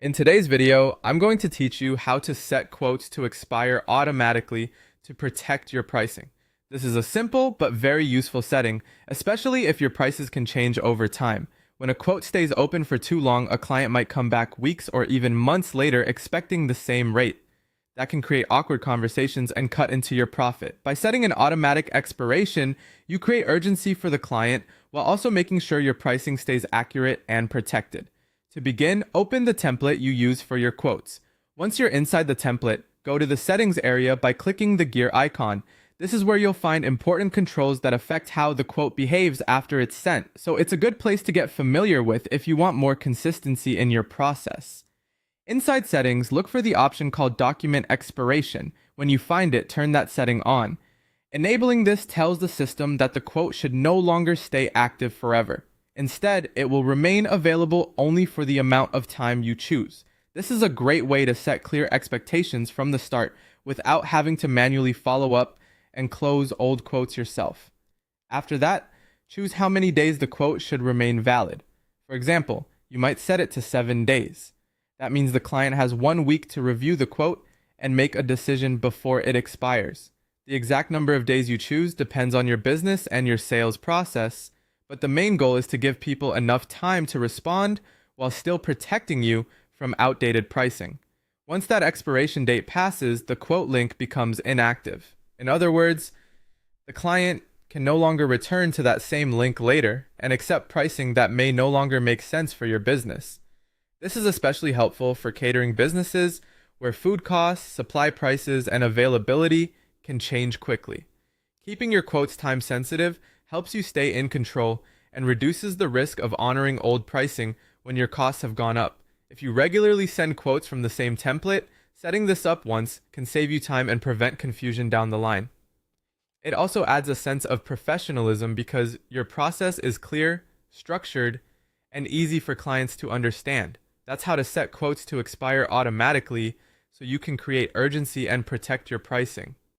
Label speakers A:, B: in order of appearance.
A: In today's video, I'm going to teach you how to set quotes to expire automatically to protect your pricing. This is a simple but very useful setting, especially if your prices can change over time. When a quote stays open for too long, a client might come back weeks or even months later expecting the same rate. That can create awkward conversations and cut into your profit. By setting an automatic expiration, you create urgency for the client while also making sure your pricing stays accurate and protected. To begin, open the template you use for your quotes. Once you're inside the template, go to the settings area by clicking the gear icon. This is where you'll find important controls that affect how the quote behaves after it's sent, so it's a good place to get familiar with if you want more consistency in your process. Inside settings, look for the option called document expiration. When you find it, turn that setting on. Enabling this tells the system that the quote should no longer stay active forever. Instead, it will remain available only for the amount of time you choose. This is a great way to set clear expectations from the start without having to manually follow up and close old quotes yourself. After that, choose how many days the quote should remain valid. For example, you might set it to 7 days. That means the client has 1 week to review the quote and make a decision before it expires. The exact number of days you choose depends on your business and your sales process, but the main goal is to give people enough time to respond while still protecting you from outdated pricing. Once that expiration date passes, the quote link becomes inactive. In other words, the client can no longer return to that same link later and accept pricing that may no longer make sense for your business. This is especially helpful for catering businesses where food costs, supply prices, and availability can change quickly. Keeping your quotes time sensitive helps you stay in control and reduces the risk of honoring old pricing when your costs have gone up. If you regularly send quotes from the same template, setting this up once can save you time and prevent confusion down the line. It also adds a sense of professionalism because your process is clear, structured, and easy for clients to understand. That's how to set quotes to expire automatically so you can create urgency and protect your pricing.